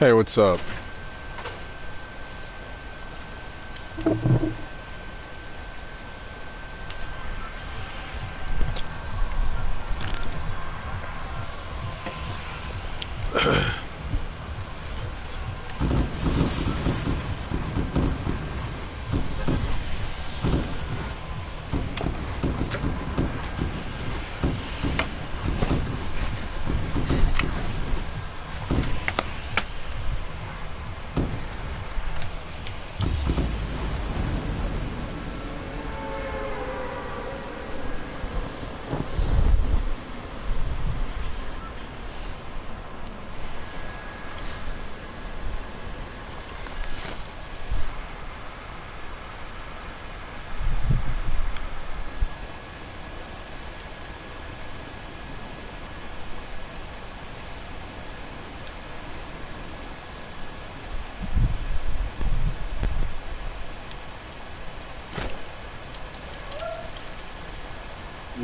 Hey, what's up?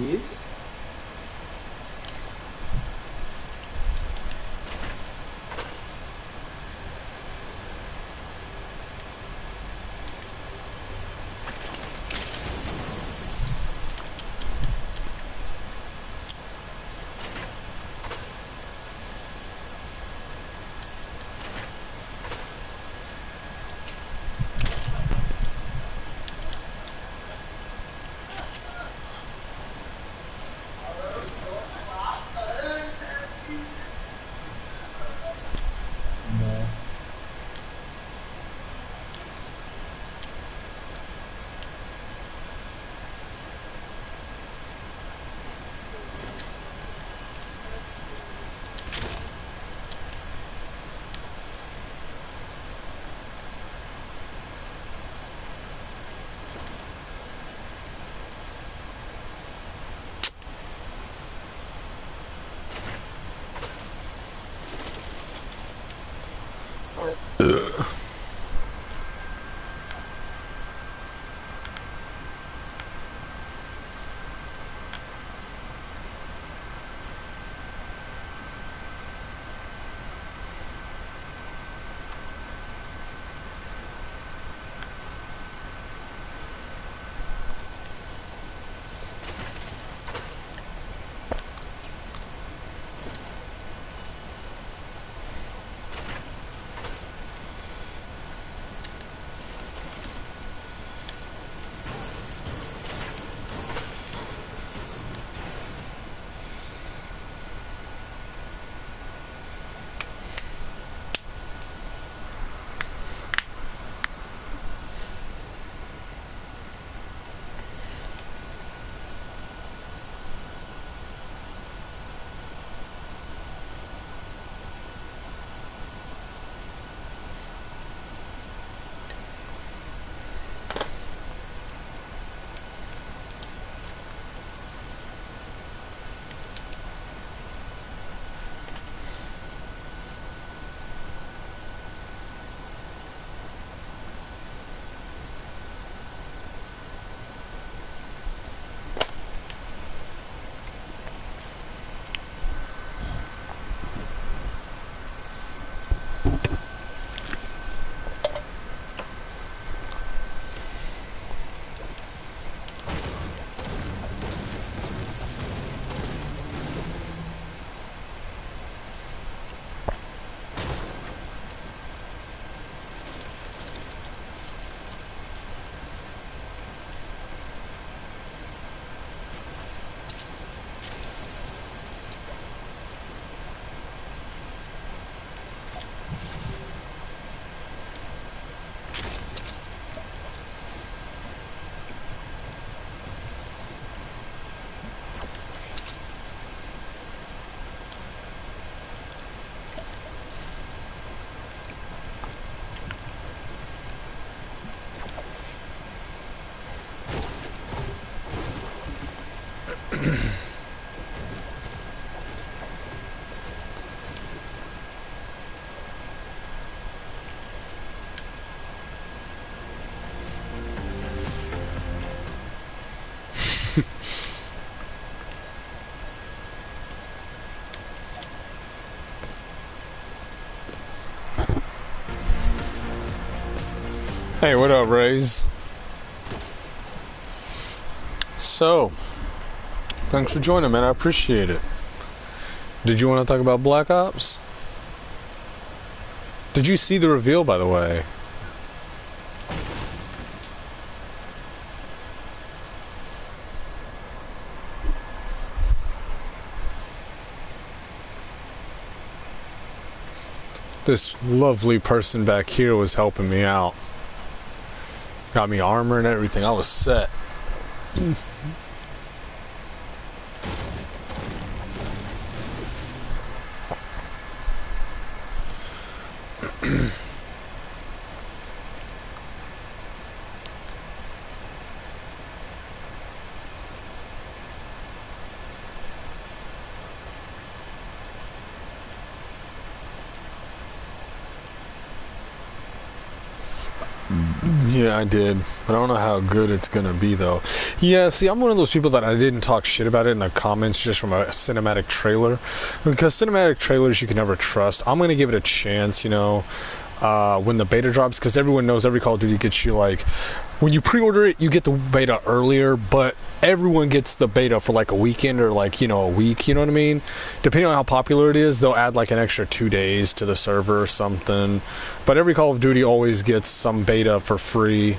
Yes. No. Hey, what up, Rays? So, thanks for joining, man. I appreciate it. Did you want to talk about Black Ops? Did you see the reveal, by the way? This lovely person back here was helping me out. Got me armor and everything. I was set. Yeah, I did. But I don't know how good it's gonna be, though. Yeah, see, I'm one of those people that I didn't talk shit about it in the comments just from a cinematic trailer. Because cinematic trailers you can never trust. I'm gonna give it a chance, you know, when the beta drops. Because everyone knows every Call of Duty gets you, like, when you pre-order it, you get the beta earlier. But everyone gets the beta for, like, a weekend or, like, you know, a week. You know what I mean? Depending on how popular it is, they'll add, like, an extra 2 days to the server or something. But every Call of Duty always gets some beta for free.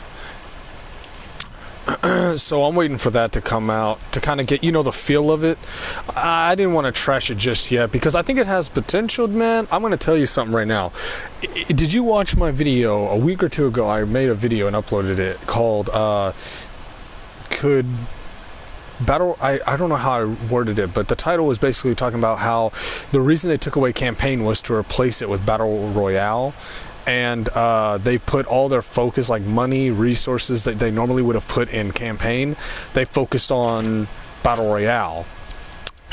So I'm waiting for that to come out to kind of get, you know, the feel of it. I didn't want to trash it just yet because I think it has potential, man. I'm going to tell you something right now. Did you watch my video a week or two ago? I made a video and uploaded it called Could Battle... I don't know how I worded it, but the title was basically talking about how the reason they took away campaign was to replace it with Battle Royale. And they put all their focus, like money, resources that they normally would have put in campaign, they focused on Battle Royale.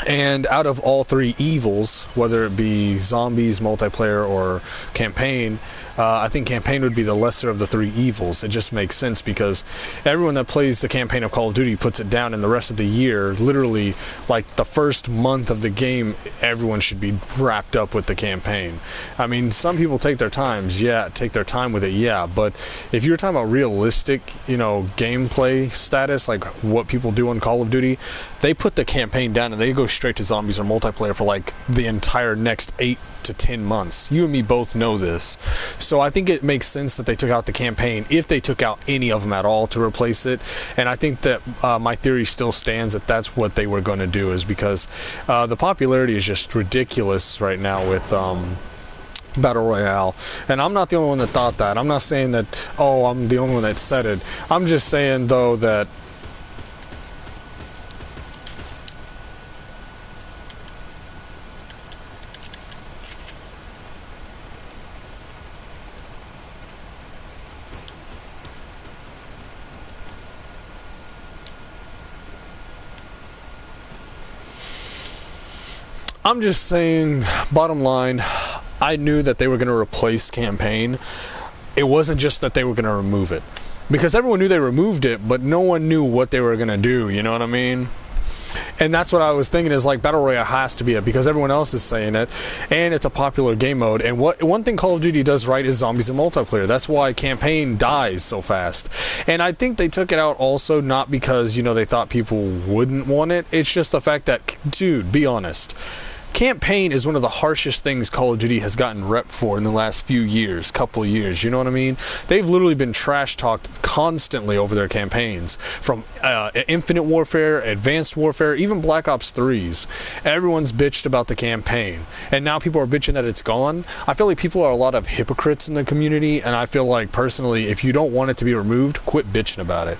And out of all three evils, whether it be zombies, multiplayer, or campaign, I think campaign would be the lesser of the three evils. It just makes sense because everyone that plays the campaign of Call of Duty puts it down, and the rest of the year, literally, like the first month of the game, everyone should be wrapped up with the campaign. I mean, some people take their time with it, yeah, but if you're talking about realistic, you know, gameplay status, like what people do on Call of Duty, they put the campaign down and they go straight to zombies or multiplayer for like the entire next 8 to 10 months. You and me both know this. So I think it makes sense that they took out the campaign, if they took out any of them at all, to replace it. And I think that my theory still stands that that's what they were going to do, is because the popularity is just ridiculous right now with Battle Royale. And I'm not the only one that thought that. I'm not saying that, oh, I'm the only one that said it. I'm just saying, though, that I'm just saying, bottom line, I knew that they were going to replace campaign. It wasn't just that they were going to remove it. Because everyone knew they removed it, but no one knew what they were going to do, you know what I mean? And that's what I was thinking, is like Battle Royale has to be it because everyone else is saying it, and it's a popular game mode. And one thing Call of Duty does right is zombies and multiplayer. That's why campaign dies so fast. And I think they took it out also not because, you know, they thought people wouldn't want it. It's just the fact that, dude, be honest. Campaign is one of the harshest things Call of Duty has gotten rep for in the last couple of years, you know what I mean? They've literally been trash talked constantly over their campaigns, from Infinite Warfare, Advanced Warfare, even Black Ops 3s. Everyone's bitched about the campaign, and now people are bitching that it's gone. I feel like people are a lot of hypocrites in the community, and I feel like, personally, if you don't want it to be removed, quit bitching about it.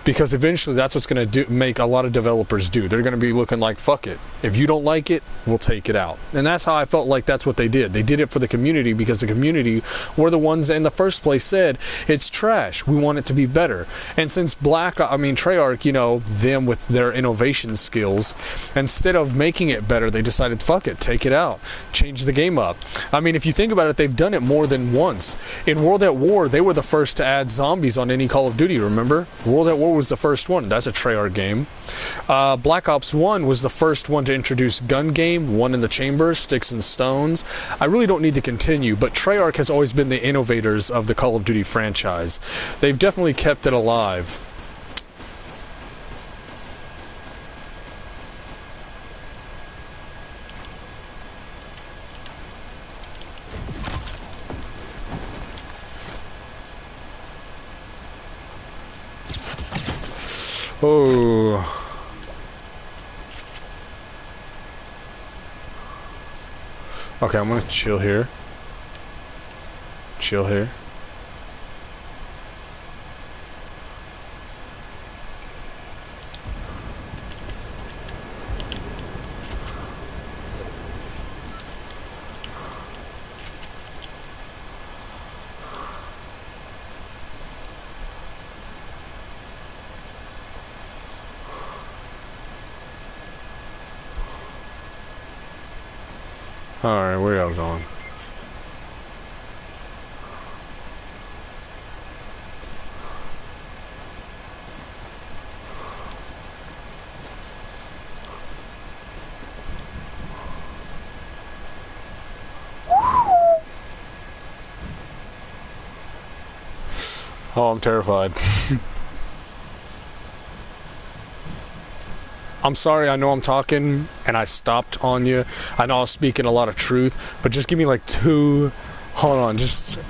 Because eventually that's what's going to make a lot of developers do. They're going to be looking like, fuck it. If you don't like it, we'll take it out. And that's how I felt like that's what they did. They did it for the community because the community were the ones that in the first place said, it's trash. We want it to be better. And since Treyarch, you know, them with their innovation skills, instead of making it better, they decided, fuck it, take it out. Change the game up. I mean, if you think about it, they've done it more than once. In World at War, they were the first to add zombies on any Call of Duty, remember? World at War was the first one. That's a Treyarch game. Black Ops 1 was the first one to introduce gun game, One in the Chamber, Sticks and Stones. I really don't need to continue, but Treyarch has always been the innovators of the Call of Duty franchise. They've definitely kept it alive. Oh. Okay, I'm gonna chill here. Chill here. Alright, where y'all going? Oh, I'm terrified. I'm sorry, I know I'm talking and I stopped on you. I know I was speaking a lot of truth, but just give me like hold on,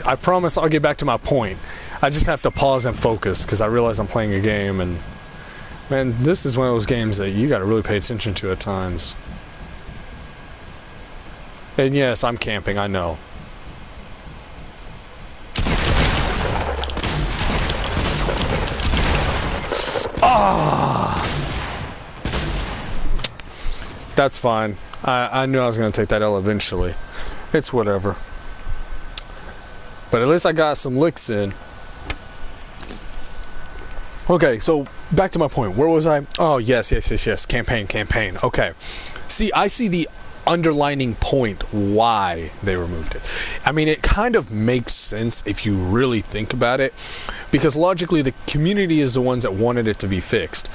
I promise I'll get back to my point. I just have to pause and focus because I realize I'm playing a game, and man, this is one of those games that you gotta really pay attention to at times. And yes, I'm camping, I know. Ah! That's fine. I knew I was going to take that L eventually. It's whatever. But at least I got some licks in. Okay, so back to my point. Where was I? Oh, yes. Campaign. Okay. See, I see the underlining point why they removed it. I mean, it kind of makes sense if you really think about it, because logically the community is the ones that wanted it to be fixed.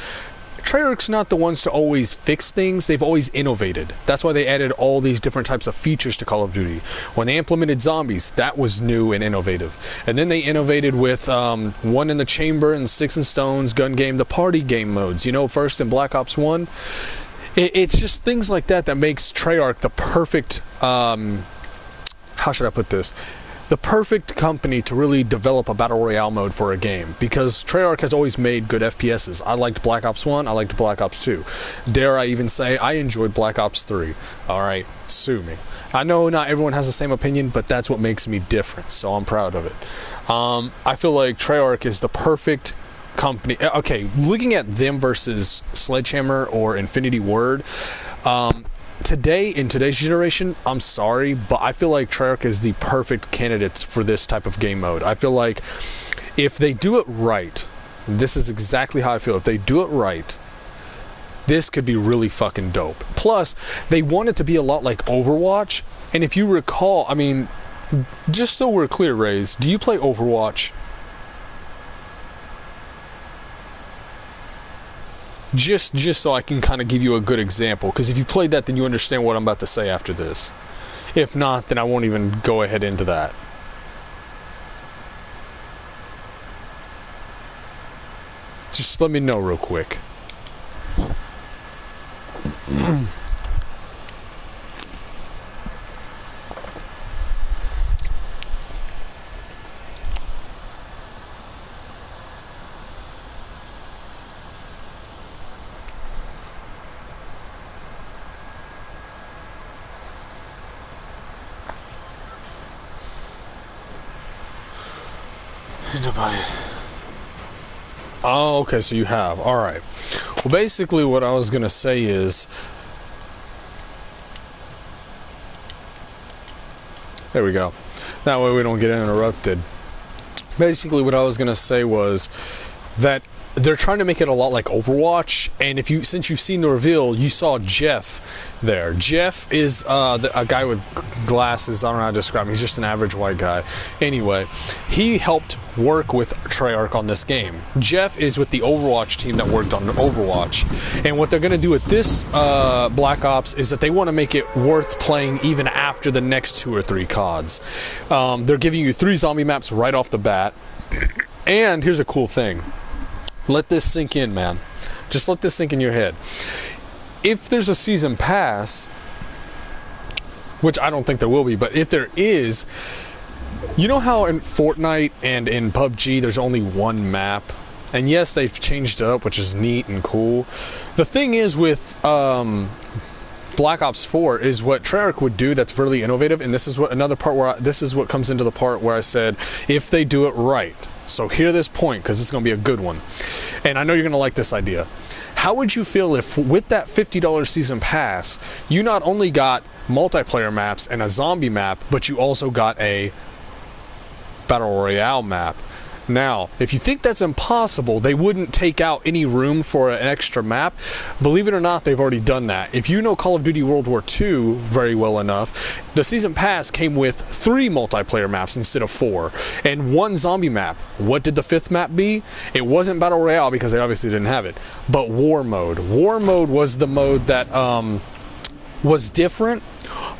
Treyarch's not the ones to always fix things, they've always innovated. That's why they added all these different types of features to Call of Duty. When they implemented zombies, that was new and innovative. And then they innovated with One in the Chamber and Sticks and Stones, gun game, the party game modes. You know, first in Black Ops 1. It's just things like that that makes Treyarch the perfect, how should I put this? The perfect company to really develop a battle royale mode for a game, because Treyarch has always made good FPSs. I liked Black Ops 1, I liked Black Ops 2. Dare I even say I enjoyed Black Ops 3. Alright, sue me. I know not everyone has the same opinion, but that's what makes me different, so I'm proud of it. I feel like Treyarch is the perfect company. Okay, looking at them versus Sledgehammer or Infinity Ward, in today's generation, I'm sorry, but I feel like Treyarch is the perfect candidates for this type of game mode. I feel like if they do it right, this is exactly how I feel. If they do it right, this could be really fucking dope. Plus, they want it to be a lot like Overwatch. And if you recall, I mean, just so we're clear, Raze, do you play Overwatch? Just so I can kind of give you a good example, because if you played that, then you understand what I'm about to say after this. If not, then I won't even go ahead into that. Just let me know real quick. To buy it. Oh, okay, so you have. Alright. Well, basically what I was going to say is... There we go. That way we don't get interrupted. Basically what I was going to say was that they're trying to make it a lot like Overwatch, and since you've seen the reveal, you saw Jeff there. Jeff is a guy with glasses. I don't know how to describe him. He's just an average white guy. Anyway, he helped work with Treyarch on this game. Jeff is with the Overwatch team that worked on Overwatch, and what they're going to do with this Black Ops is that they want to make it worth playing even after the next 2 or 3 CODs. They're giving you 3 zombie maps right off the bat, and here's a cool thing. Let this sink in, man. Just let this sink in your head. If there's a season pass, which I don't think there will be, but if there is, you know how in Fortnite and in PUBG there's only 1 map? And yes, they've changed it up, which is neat and cool. The thing is with Black Ops 4 is what Treyarch would do that's really innovative, and this is what another part where this is what comes into the part where I said if they do it right. So hear this point, because it's going to be a good one. And I know you're going to like this idea. How would you feel if with that $50 season pass, you not only got multiplayer maps and a zombie map, but you also got a Battle Royale map? Now, if you think that's impossible, they wouldn't take out any room for an extra map. Believe it or not, they've already done that. If you know Call of Duty World War II very well enough, the Season Pass came with 3 multiplayer maps instead of 4, and 1 zombie map. What did the 5th map be? It wasn't Battle Royale because they obviously didn't have it, but War Mode. War Mode was the mode that was different,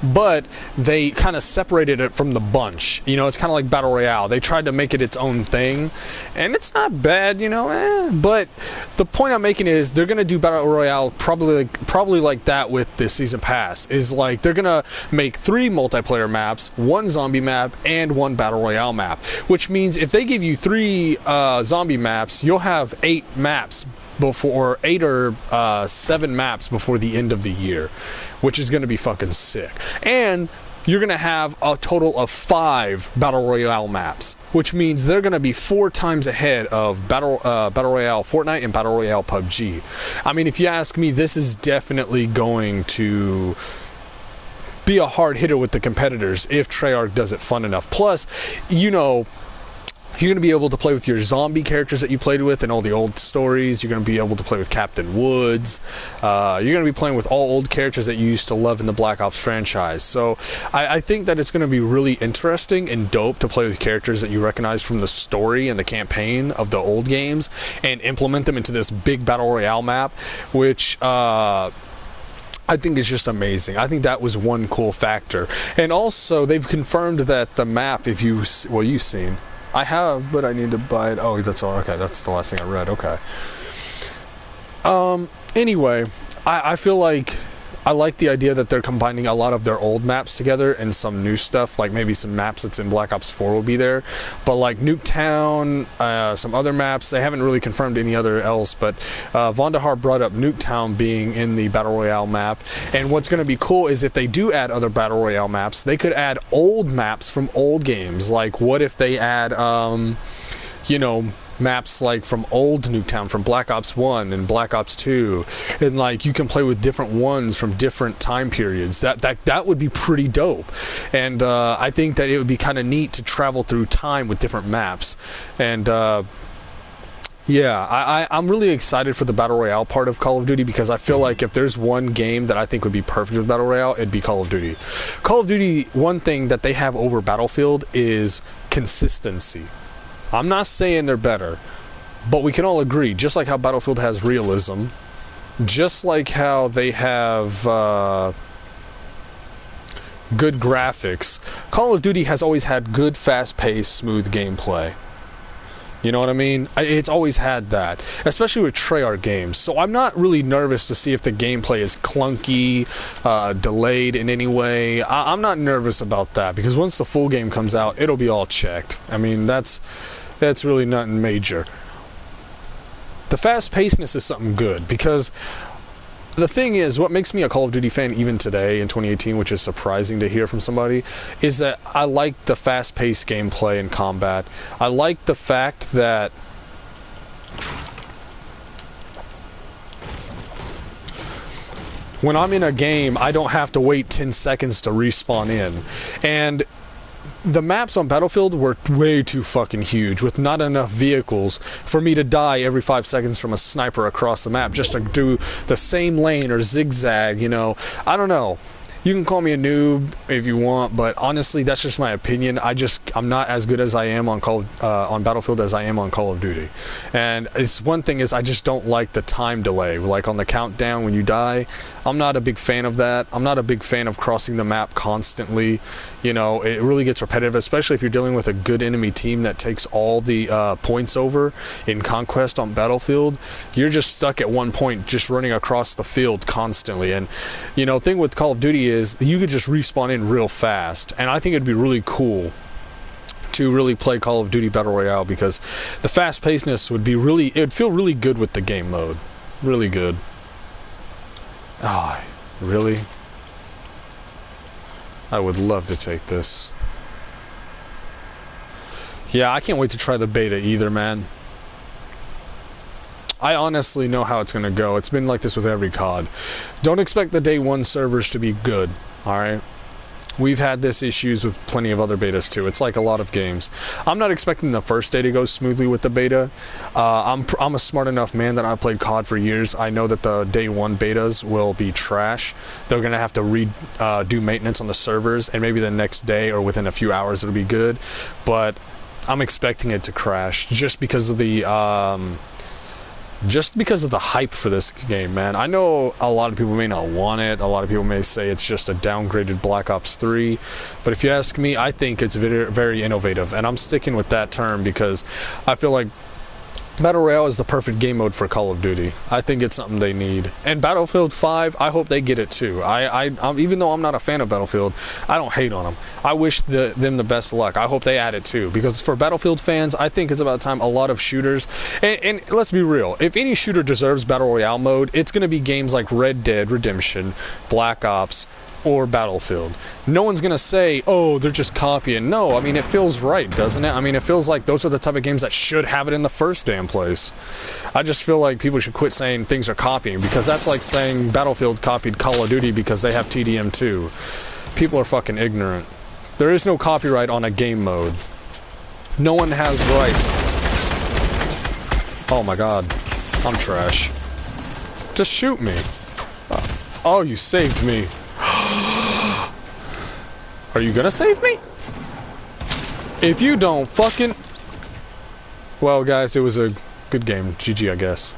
but they kind of separated it from the bunch. You know, it's kind of like Battle Royale. They tried to make it its own thing, and it's not bad, you know, but the point I'm making is they're going to do Battle Royale probably like that with the Season Pass. Is like they're going to make 3 multiplayer maps, 1 zombie map, and 1 Battle Royale map, which means if they give you 3 zombie maps, you'll have 8 maps before 8 or 7 maps before the end of the year, which is going to be fucking sick. And you're going to have a total of 5 Battle Royale maps, which means they're going to be 4 times ahead of Battle Royale Fortnite and Battle Royale PUBG. I mean, if you ask me, this is definitely going to be a hard hitter with the competitors if Treyarch does it fun enough. Plus, you know, you're going to be able to play with your zombie characters that you played with in all the old stories. You're going to be able to play with Captain Woods. You're going to be playing with all old characters that you used to love in the Black Ops franchise. So I think that it's going to be really interesting and dope to play with characters that you recognize from the story and the campaign of the old games and implement them into this big Battle Royale map, which I think is just amazing. I think that was one cool factor. And also, they've confirmed that the map, you've seen. I have, but I need to buy it. Oh, that's all. Okay, that's the last thing I read. Okay. Anyway, I feel like I like the idea that they're combining a lot of their old maps together and some new stuff, like maybe some maps that's in Black Ops 4 will be there. But like Nuketown, some other maps, they haven't really confirmed any other else, but Vondahar brought up Nuketown being in the Battle Royale map. And what's going to be cool is if they do add other Battle Royale maps, they could add old maps from old games. Like what if they add, you know, maps like from old Nuketown, from Black Ops 1 and Black Ops 2, and like you can play with different ones from different time periods. That would be pretty dope. And I think that it would be kind of neat to travel through time with different maps. And yeah, I'm really excited for the Battle Royale part of Call of Duty, because I feel like if there's one game that I think would be perfect with Battle Royale, it'd be Call of Duty. Call of Duty, one thing that they have over Battlefield is consistency. I'm not saying they're better, but we can all agree, just like how Battlefield has realism, just like how they have good graphics, Call of Duty has always had good, fast-paced, smooth gameplay. You know what I mean? It's always had that, especially with Treyarch games. So I'm not really nervous to see if the gameplay is clunky, delayed in any way. I'm not nervous about that, because once the full game comes out, it'll be all checked. I mean, that's really nothing major. The fast-pacedness is something good, because the thing is, what makes me a Call of Duty fan even today in 2018, which is surprising to hear from somebody, is that I like the fast-paced gameplay and combat. I like the fact that when I'm in a game, I don't have to wait 10 seconds to respawn in. And the maps on Battlefield were way too fucking huge with not enough vehicles for me to die every 5 seconds from a sniper across the map just to do the same lane or zigzag, you know. I don't know. You can call me a noob if you want, but honestly, that's just my opinion. I'm not as good as I am on on Battlefield as I am on Call of Duty. And it's one thing is I just don't like the time delay, like on the countdown when you die. I'm not a big fan of that. I'm not a big fan of crossing the map constantly. You know, it really gets repetitive, especially if you're dealing with a good enemy team that takes all the points over in Conquest on Battlefield. You're just stuck at one point, just running across the field constantly. And, you know, thing with Call of Duty is you could just respawn in real fast. And I think it'd be really cool to really play Call of Duty Battle Royale because the fast-pacedness would be really, it'd feel really good with the game mode. Really good. Ah, really? I would love to take this. Yeah, I can't wait to try the beta either, man. I honestly know how it's going to go. It's been like this with every COD. Don't expect the day one servers to be good, alright? We've had this issues with plenty of other betas too. It's like a lot of games. I'm not expecting the first day to go smoothly with the beta. I'm a smart enough man that I've played COD for years. I know that the day one betas will be trash. They're gonna have to do maintenance on the servers, and maybe the next day or within a few hours it'll be good. But I'm expecting it to crash just because of the hype for this game, man. I know a lot of people may not want it. A lot of people may say it's just a downgraded Black Ops 3. But if you ask me, I think it's very, very innovative. And I'm sticking with that term because I feel like Battle Royale is the perfect game mode for Call of Duty. I think it's something they need. And Battlefield 5, I hope they get it too. Even though I'm not a fan of Battlefield, I don't hate on them. I wish them the best luck. I hope they add it too. Because for Battlefield fans, I think it's about time a lot of shooters... And let's be real. If any shooter deserves Battle Royale mode, it's going to be games like Red Dead Redemption, Black Ops, or Battlefield. No one's gonna say, oh, they're just copying. No, I mean, it feels right, doesn't it? I mean, it feels like those are the type of games that should have it in the first damn place. I just feel like people should quit saying things are copying, because that's like saying Battlefield copied Call of Duty because they have TDM2. People are fucking ignorant. There is no copyright on a game mode. No one has rights. Oh my god. I'm trash. Just shoot me. Oh, you saved me. Are you gonna save me? If you don't fucking... Well, guys, it was a good game. GG, I guess.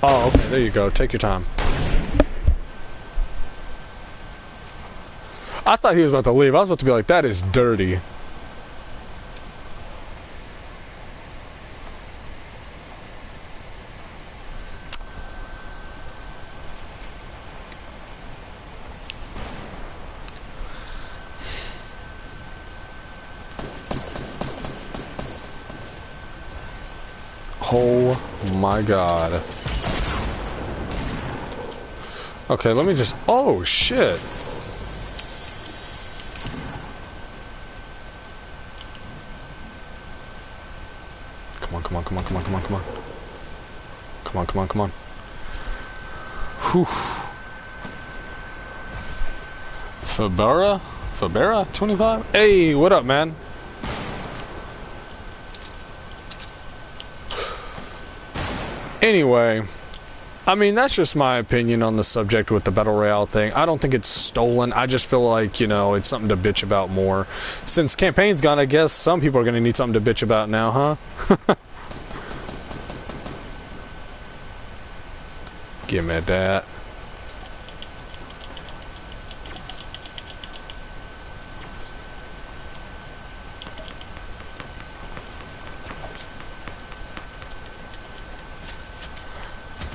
Oh, okay, there you go. Take your time. I thought he was about to leave. I was about to be like, that is dirty. Oh my god. Okay, let me just... Oh, shit. Come on, come on, come on, come on, come on, come on. Come on, come on, come on. Whew. Fabera? Fabera? 25? Hey, what up, man? Anyway, I mean, that's just my opinion on the subject with the Battle Royale thing. I don't think it's stolen. I just feel like, you know, it's something to bitch about more. Since campaign's gone, I guess some people are going to need something to bitch about now, huh? Give me that.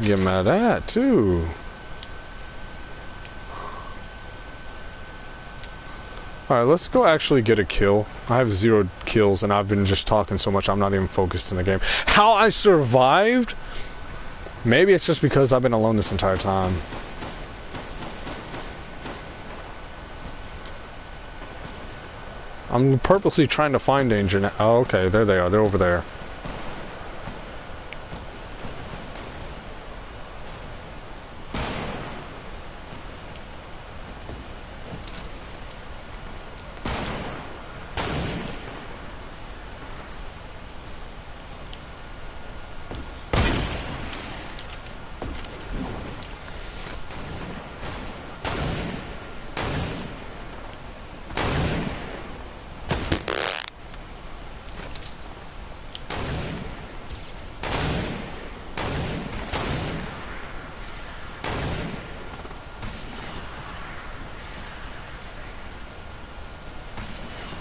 Get mad at that too. Alright, let's go actually get a kill. I have 0 kills and I've been just talking so much I'm not even focused in the game. How I survived? Maybe it's just because I've been alone this entire time. I'm purposely trying to find danger now. Oh, okay, there they are. They're over there.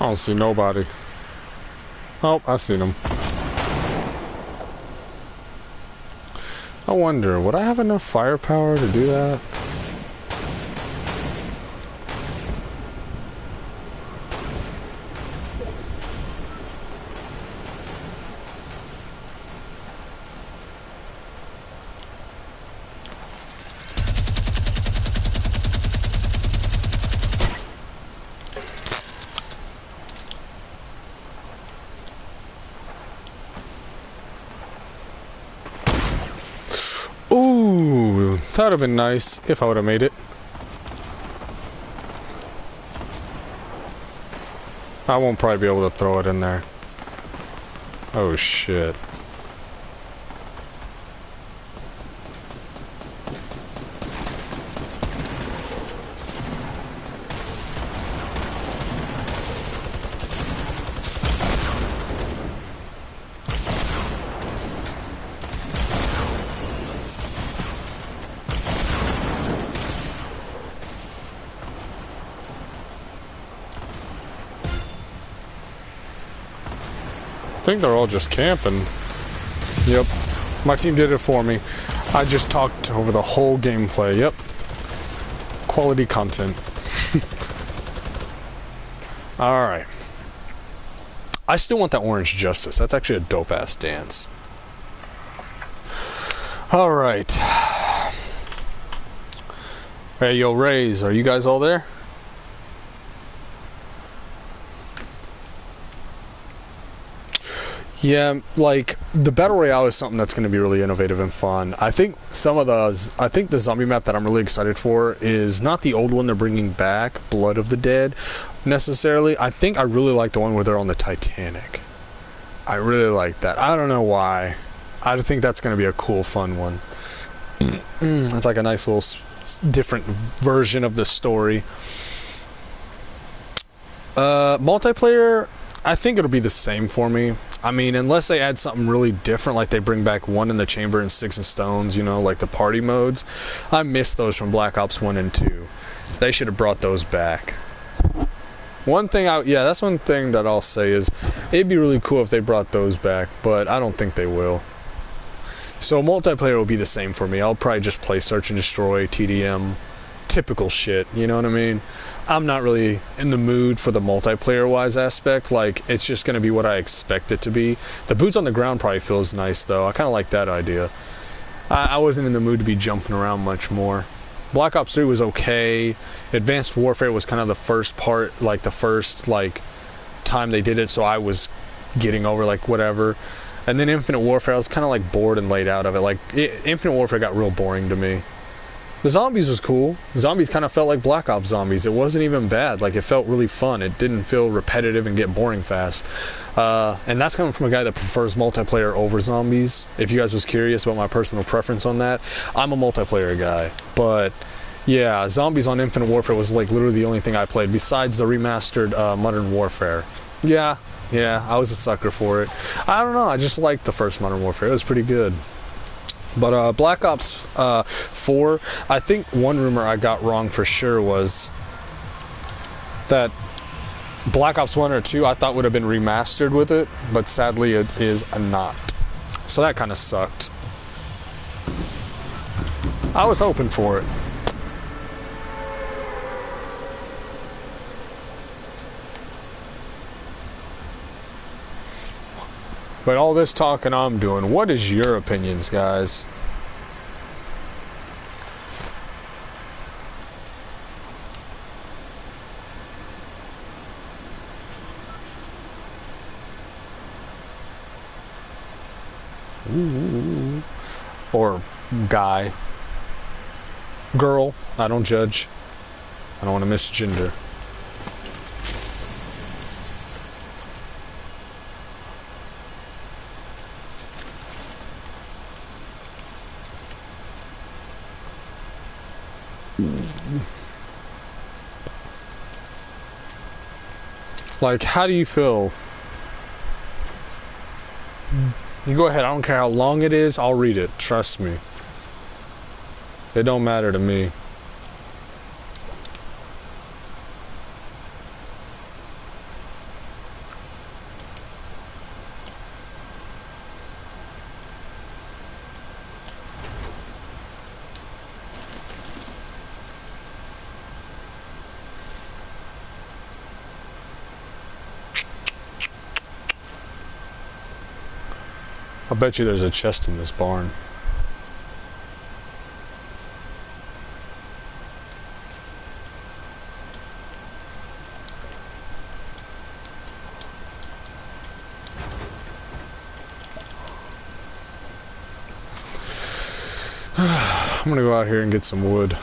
don't see nobody. Oh, I seen him. I wonder, would I have enough firepower to do that? Ooh, that would have been nice if I would have made it. I won't probably be able to throw it in there. Oh shit. I think they're all just camping. Yep. My team did it for me. I just talked over the whole gameplay. Yep. Quality content. Alright. I still want that Orange Justice. That's actually a dope-ass dance. Alright. Hey, yo, Rays, are you guys all there? Yeah, like, the Battle Royale is something that's going to be really innovative and fun. I think the zombie map that I'm really excited for is not the old one they're bringing back, Blood of the Dead, necessarily. I think I really like the one where they're on the Titanic. I really like that. I don't know why. I think that's going to be a cool, fun one. It's like a nice little different version of the story. Multiplayer, I think it'll be the same for me. I mean, unless they add something really different, like they bring back One in the Chamber and Sticks and Stones, you know, like the party modes. I miss those from Black Ops 1 and 2. They should have brought those back. That's one thing that I'll say is, it'd be really cool if they brought those back, but I don't think they will. So multiplayer will be the same for me. I'll probably just play Search and Destroy, TDM, typical shit, you know what I mean? I'm not really in the mood for the multiplayer-wise aspect. Like, it's just going to be what I expect it to be. The boots on the ground probably feels nice, though. I kind of like that idea. I wasn't in the mood to be jumping around much more. Black Ops 3 was okay. Advanced Warfare was kind of the first part, like, the first, like, time they did it, so I was getting over, like, whatever. And then Infinite Warfare, I was kind of, like, bored and laid out of it. Like, Infinite Warfare got real boring to me. The zombies was cool. Zombies kind of felt like Black Ops zombies. It wasn't even bad. Like, it felt really fun. It didn't feel repetitive and get boring fast. And that's coming from a guy that prefers multiplayer over zombies. If you guys was curious about my personal preference on that, I'm a multiplayer guy. But yeah, zombies on Infinite Warfare was like literally the only thing I played besides the remastered Modern Warfare. Yeah, I was a sucker for it. I don't know. I just liked the first Modern Warfare. It was pretty good. But Black Ops 4, I think one rumor I got wrong for sure was that Black Ops 1 or 2 I thought would have been remastered with it, but sadly it is not. So that kind of sucked. I was hoping for it. But all this talking I'm doing, what is your opinions, guys? Ooh. Or guy. Girl, I don't judge. I don't want to misgender. Like, how do you feel? You go ahead, I don't care how long it is, I'll read it, trust me. It don't matter to me. I bet you there's a chest in this barn. I'm gonna go out here and get some wood.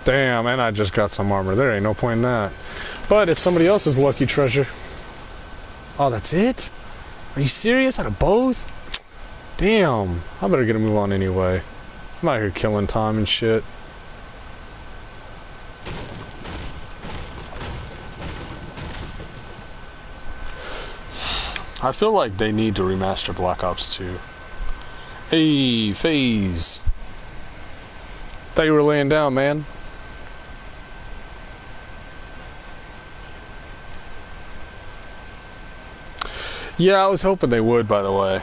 Damn, and I just got some armor. There ain't no point in that. But it's somebody else's lucky treasure. Oh, that's it? Are you serious? Out of both? Damn. I better get a move on anyway. I'm out here killing time and shit. I feel like they need to remaster Black Ops 2. Hey, FaZe. Thought you were laying down, man. Yeah, I was hoping they would, by the way.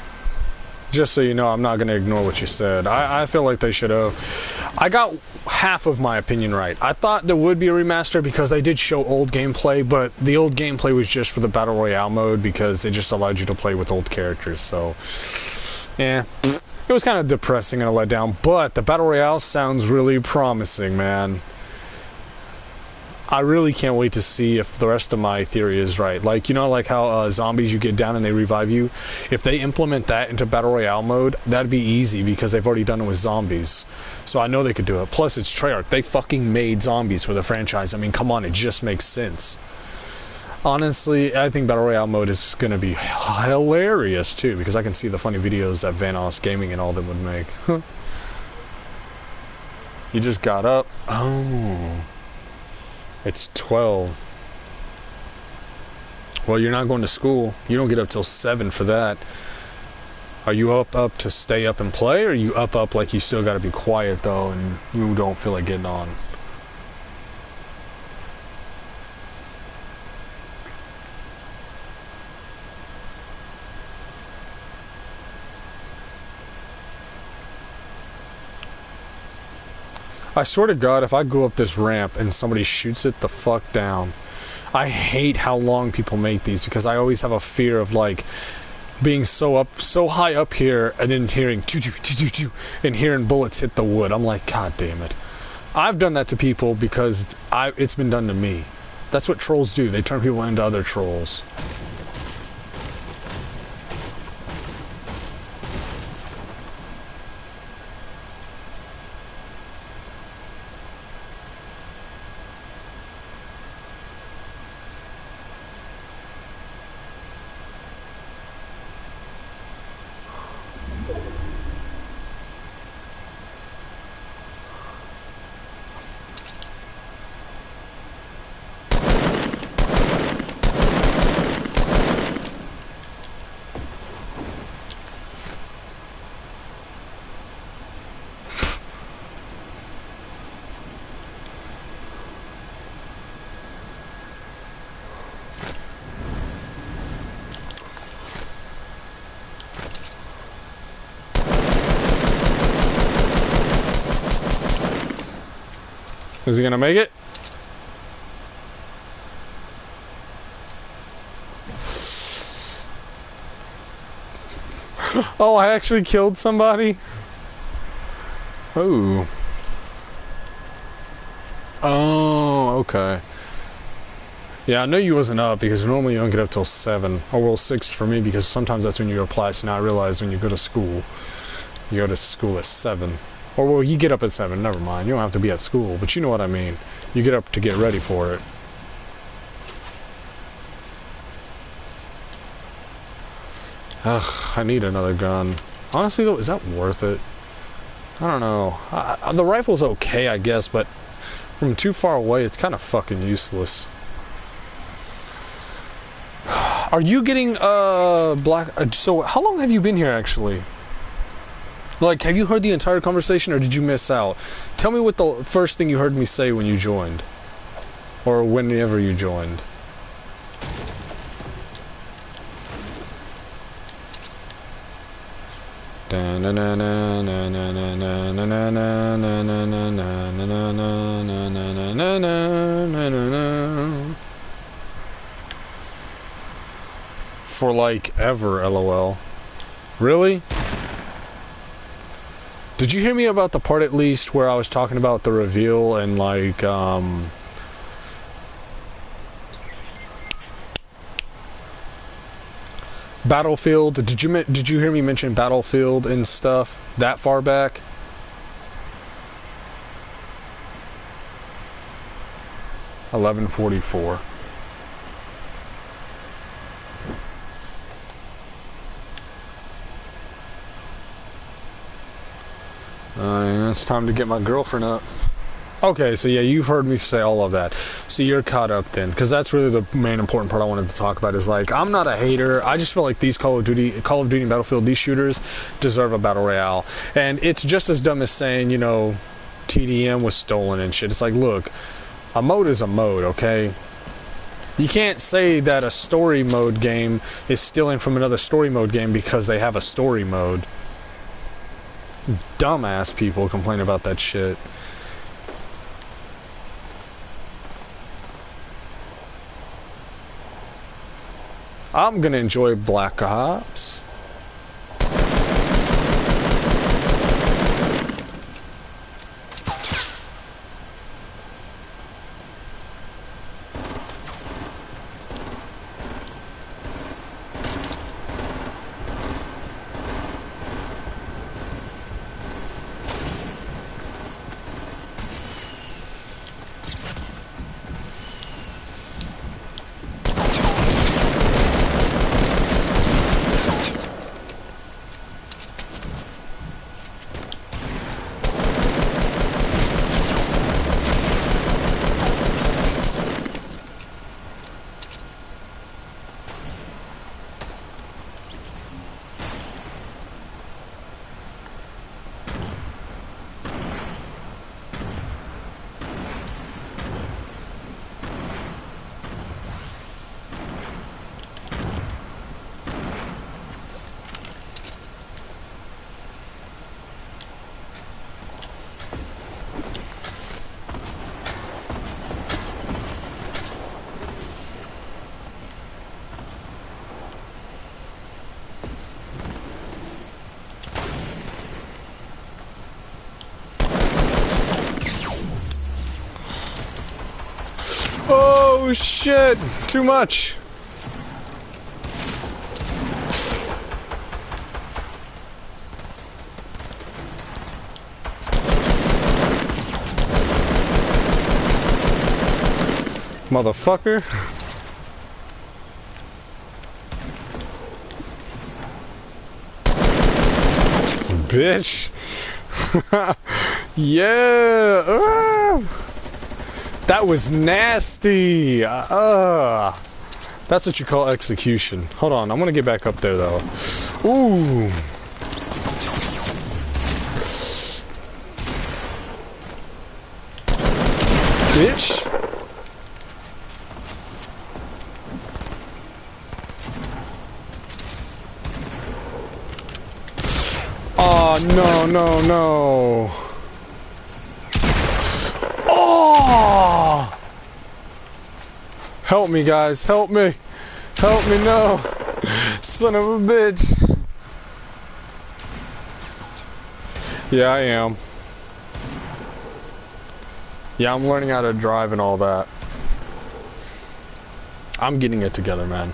Just so you know, I'm not going to ignore what you said. I feel like they should have. I got half of my opinion right. I thought there would be a remaster because they did show old gameplay, but the old gameplay was just for the Battle Royale mode because it just allowed you to play with old characters. So, yeah, it was kind of depressing and a letdown, but the Battle Royale sounds really promising, man. I really can't wait to see if the rest of my theory is right. Like, you know, like how zombies, you get down and they revive you? If they implement that into Battle Royale mode, that'd be easy because they've already done it with zombies. So I know they could do it. Plus, it's Treyarch. They fucking made zombies for the franchise. I mean, come on, it just makes sense. Honestly, I think Battle Royale mode is going to be hilarious, too, because I can see the funny videos that Vanoss Gaming and all them would make. You just got up. Oh. It's 12. Well, you're not going to school. You don't get up till 7 for that. Are you up to stay up and play, or are you up like you still got to be quiet, though, and you don't feel like getting on? I swear to God, if I go up this ramp and somebody shoots it the fuck down, I hate how long people make these because I always have a fear of like being so high up here and then hearing choo-choo and hearing bullets hit the wood. I'm like, God damn it. I've done that to people because it's been done to me. That's what trolls do. They turn people into other trolls. Is he gonna make it? Oh, I actually killed somebody? Oh. Oh, okay. Yeah, I know you wasn't up because normally you don't get up till 7. Or well, 6 for me because sometimes that's when you apply. So now I realize when you go to school, you go to school at 7. Or well, you get up at 7, never mind. You don't have to be at school, but you know what I mean. You get up to get ready for it. Ugh, I need another gun. Honestly though, is that worth it? I don't know. The rifle's okay, I guess, but from too far away, it's kind of fucking useless. Are you getting black? So how long have you been here actually? Like, have you heard the entire conversation, or did you miss out? Tell me what the first thing you heard me say when you joined. Or whenever you joined. For like ever, LOL. Really? Did you hear me about the part at least where I was talking about the reveal and like Battlefield? Did you hear me mention Battlefield and stuff that far back? $11:44. It's time to get my girlfriend up. Okay, so yeah, you've heard me say all of that. So you're caught up then, because that's really the main important part I wanted to talk about. Is like, I'm not a hater. I just feel like these Call of Duty and Battlefield, these shooters deserve a battle royale. And it's just as dumb as saying, you know, TDM was stolen and shit. It's like, look, a mode is a mode, okay? You can't say that a story mode game is stealing from another story mode game because they have a story mode. Dumbass people complain about that shit. I'm gonna enjoy Black Ops. Oh shit! Too much! Motherfucker. Bitch. Yeah. That was nasty. That's what you call execution. Hold on, I'm gonna get back up there though. Ooh. Bitch. Oh, no, no, no. Oh! Help me, guys. Help me. Help me, no. Son of a bitch. Yeah, I am. Yeah, I'm learning how to drive and all that. I'm getting it together, man.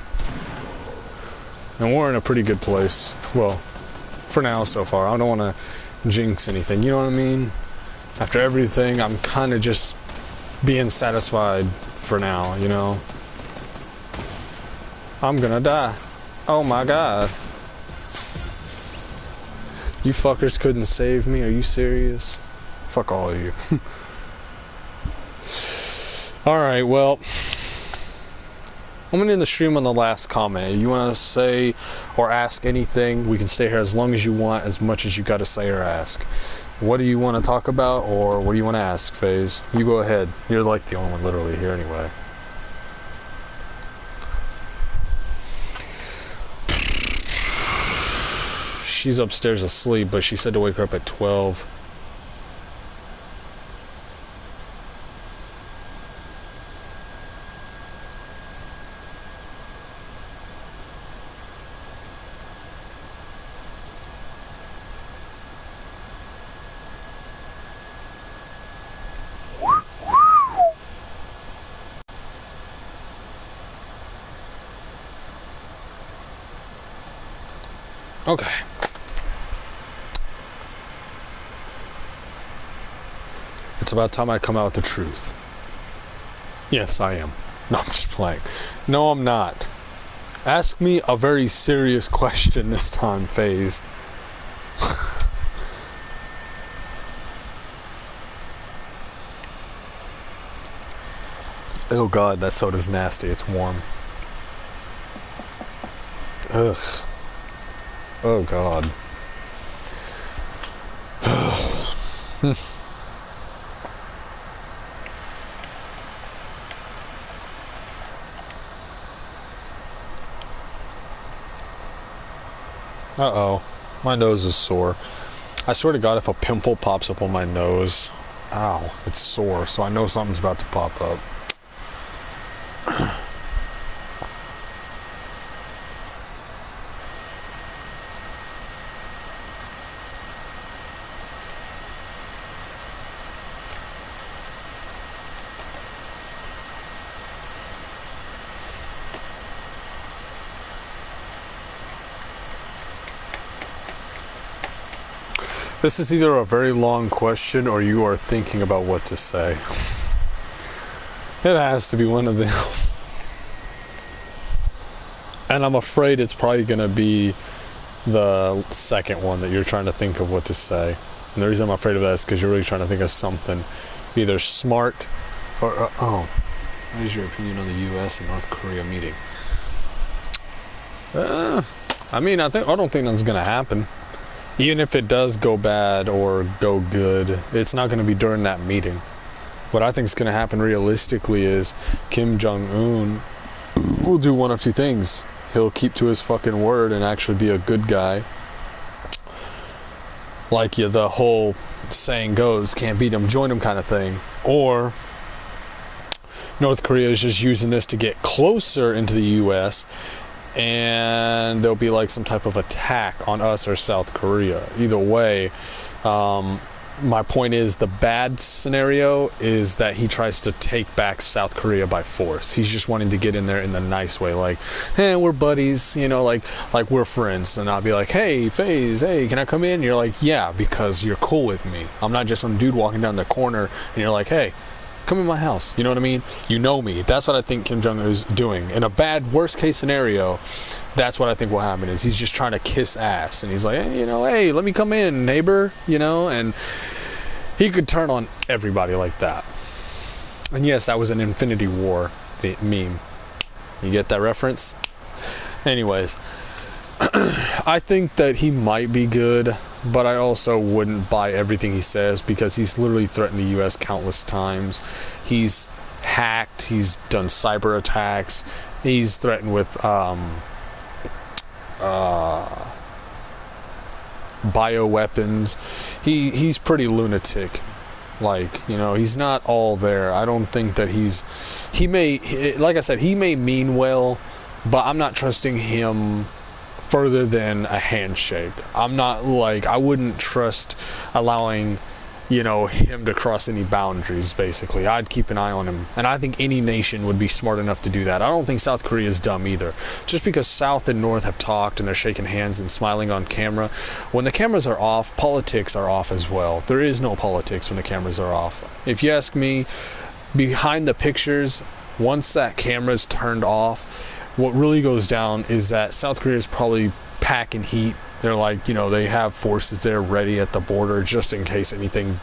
And we're in a pretty good place. Well, for now, so far. I don't want to jinx anything, you know what I mean? After everything, I'm kind of just being satisfied for now, you know? I'm gonna die. Oh my god. You fuckers couldn't save me, are you serious? Fuck all of you. Alright, well, I'm gonna end the stream on the last comment. You wanna say or ask anything? We can stay here as long as you want, as much as you gotta say or ask. What do you want to talk about, or what do you want to ask, FaZe? You go ahead. You're like the only one literally here anyway. She's upstairs asleep, but she said to wake her up at 12. Okay. It's about time I come out with the truth. Yes, I am. No, I'm just playing. No, I'm not. Ask me a very serious question this time, FaZe. Oh god, that soda's nasty. It's warm. Ugh. Oh god. Uh-oh. My nose is sore. I swear to god, if a pimple pops up on my nose, ow, it's sore, so I know something's about to pop up. This is either a very long question or you are thinking about what to say. It has to be one of them. And I'm afraid it's probably going to be the second one that you're trying to think of what to say. And the reason I'm afraid of that is because you're really trying to think of something either smart or... oh. What is your opinion on the U.S. and North Korea meeting? I mean, I don't think that's going to happen. Even if it does go bad or go good, it's not going to be during that meeting. What I think is going to happen realistically is Kim Jong-un will do one of two things. He'll keep to his fucking word and actually be a good guy. Like the whole saying goes, can't beat him, join him kind of thing. Or North Korea is just using this to get closer into the U.S., and there'll be like some type of attack on us or South Korea. Either way, my point is the bad scenario is that he tries to take back South Korea by force. He's just wanting to get in there in the nice way, like, hey, we're buddies, you know, like we're friends. And I'll be like, hey, FaZe, hey, can I come in? And you're like, yeah, because you're cool with me. I'm not just some dude walking down the corner and you're like, hey, come in my house. You know what I mean? You know me. That's what I think Kim Jong-un is doing. In a bad, worst case scenario, that's what I think will happen is he's just trying to kiss ass. And he's like, hey, you know, hey, let me come in, neighbor, you know? And he could turn on everybody like that. And yes, that was an Infinity War meme. You get that reference? Anyways, I think that he might be good, but I also wouldn't buy everything he says because he's literally threatened the U.S. countless times. He's hacked. He's done cyber attacks. He's threatened with bioweapons. He's pretty lunatic. Like, you know, he's not all there. I don't think that he may, like I said, he may mean well, but I'm not trusting him further than a handshake. I'm not like, I wouldn't trust allowing, you know, him to cross any boundaries, basically. I'd keep an eye on him. And I think any nation would be smart enough to do that. I don't think South Korea is dumb either. Just because South and North have talked and they're shaking hands and smiling on camera, when the cameras are off, politics are off as well. There is no politics when the cameras are off. If you ask me, behind the pictures, once that camera's turned off, what really goes down is that South Korea is probably packing heat. They're like, you know, they have forces there ready at the border just in case anything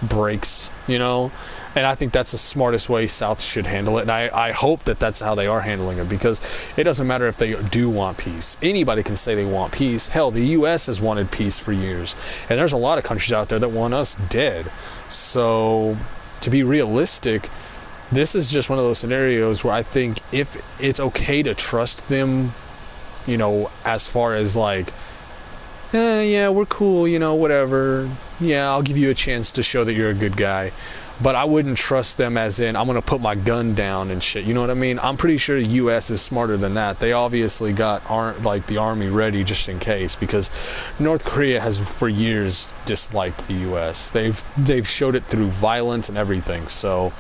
breaks, you know. And I think that's the smartest way South should handle it. And I hope that that's how they are handling it, because it doesn't matter if they do want peace. Anybody can say they want peace. Hell, the U.S. has wanted peace for years. And there's a lot of countries out there that want us dead. So, to be realistic, this is just one of those scenarios where I think if it's okay to trust them, you know, as far as like, yeah, we're cool, you know, whatever. Yeah, I'll give you a chance to show that you're a good guy. But I wouldn't trust them as in, I'm going to put my gun down and shit. You know what I mean? I'm pretty sure the U.S. is smarter than that. They obviously got the army ready just in case, because North Korea has for years disliked the U.S. They've showed it through violence and everything. So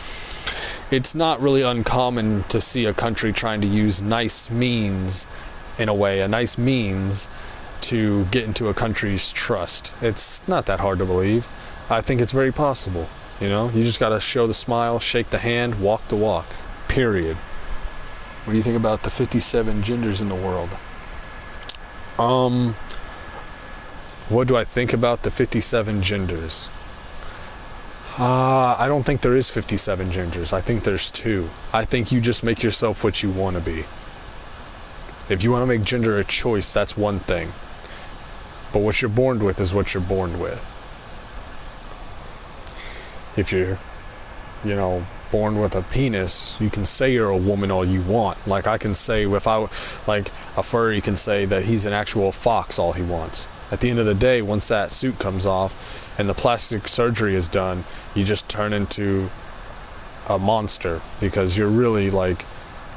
it's not really uncommon to see a country trying to use nice means, in a way, a nice means to get into a country's trust. It's not that hard to believe. I think it's very possible. You know, you just got to show the smile, shake the hand, walk the walk. Period. What do you think about the 57 genders in the world? What do I think about the 57 genders? I don't think there is 57 genders. I think there's 2. I think you just make yourself what you want to be. If you want to make gender a choice, that's one thing. But what you're born with is what you're born with. If you're, you know, born with a penis, you can say you're a woman all you want. Like I can say, like a furry can say that he's an actual fox all he wants. At the end of the day, once that suit comes off and the plastic surgery is done, you just turn into a monster, because you're really like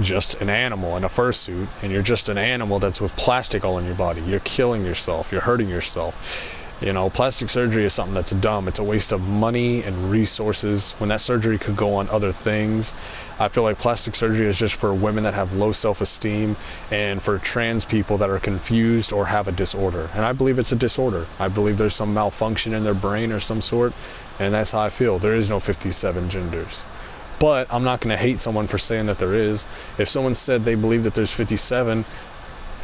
just an animal in a fursuit, and you're just an animal that's with plastic all in your body. You're killing yourself. You're hurting yourself. You know, plastic surgery is something that's dumb. It's a waste of money and resources when that surgery could go on other things. I feel like plastic surgery is just for women that have low self-esteem and for trans people that are confused or have a disorder. And I believe it's a disorder. I believe there's some malfunction in their brain or some sort, and that's how I feel. There is no 57 genders. But I'm not going to hate someone for saying that there is. If someone said they believe that there's 57,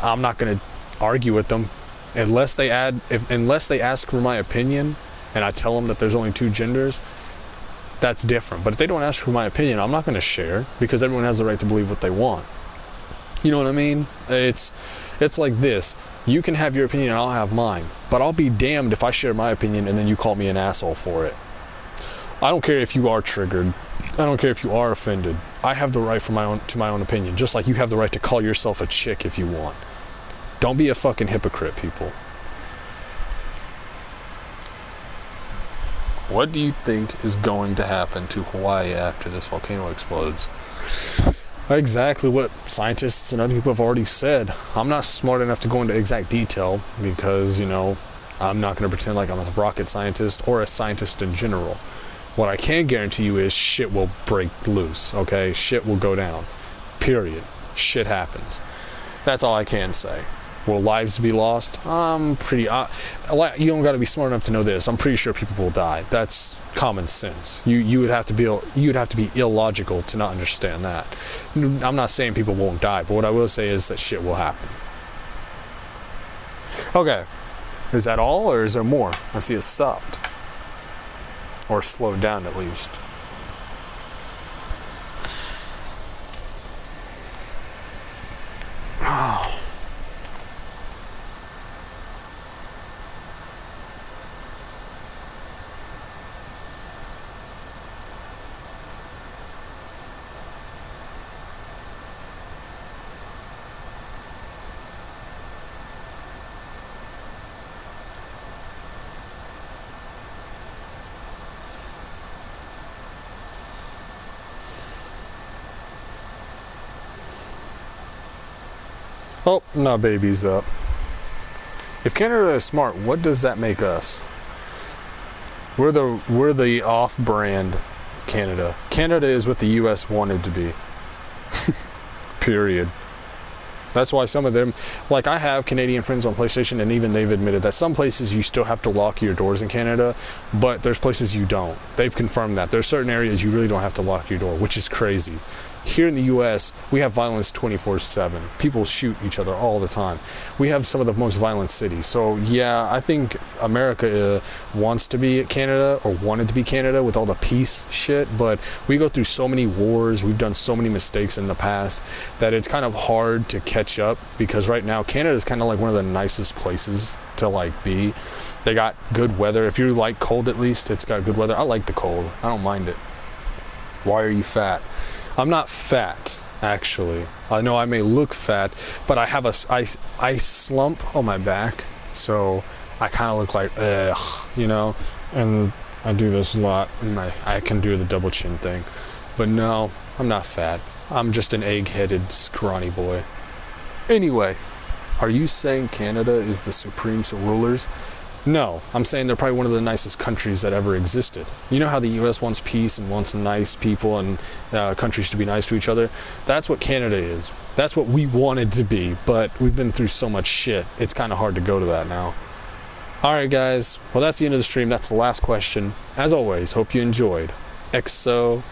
I'm not going to argue with them. Unless they ask for my opinion and I tell them that there's only 2 genders, that's different. But if they don't ask for my opinion, I'm not going to share, because everyone has the right to believe what they want. You know what I mean? It's like this. You can have your opinion and I'll have mine, but I'll be damned if I share my opinion and then you call me an asshole for it. I don't care if you are triggered. I don't care if you are offended. I have the right to my own opinion, just like you have the right to call yourself a chick if you want. Don't be a fucking hypocrite, people. What do you think is going to happen to Hawaii after this volcano explodes? Exactly what scientists and other people have already said. I'm not smart enough to go into exact detail because, you know, I'm not going to pretend like I'm a rocket scientist or a scientist in general. What I can guarantee you is shit will break loose, okay? Shit will go down. Period. Shit happens. That's all I can say. Will lives be lost? You don't got to be smart enough to know this. I'm pretty sure people will die. That's common sense. You'd have to be illogical to not understand that. I'm not saying people won't die, but what I will say is that shit will happen. Okay, is that all, or is there more? I see it stopped, or slowed down at least. Oh, no, baby's up. If Canada is smart, what does that make us? We're the off-brand Canada. Canada is what the U.S. wanted to be. Period. That's why some of them, like I have Canadian friends on PlayStation, and even they've admitted that some places you still have to lock your doors in Canada, but there's places you don't. They've confirmed that. There's certain areas you really don't have to lock your door, which is crazy. Here in the U.S., we have violence 24/7. People shoot each other all the time. We have some of the most violent cities. So yeah, I think America wants to be Canada, or wanted to be Canada with all the peace shit, but we go through so many wars, we've done so many mistakes in the past that it's kind of hard to catch up, because right now Canada is kind of like one of the nicest places to like be. They got good weather. If you like cold, at least it's got good weather. I like the cold. I don't mind it. Why are you fat? I'm not fat, actually. I know I may look fat, but I have I slump on my back, so I kind of look like you know, and I do this a lot, and I can do the double chin thing. But no, I'm not fat. I'm just an egg-headed, scrawny boy. Anyway, are you saying Canada is the supreme rulers? No, I'm saying they're probably one of the nicest countries that ever existed. You know how the U.S. wants peace and wants nice people and countries to be nice to each other? That's what Canada is. That's what we wanted to be, but we've been through so much shit. It's kind of hard to go to that now. Alright guys, well that's the end of the stream. That's the last question. As always, hope you enjoyed. XO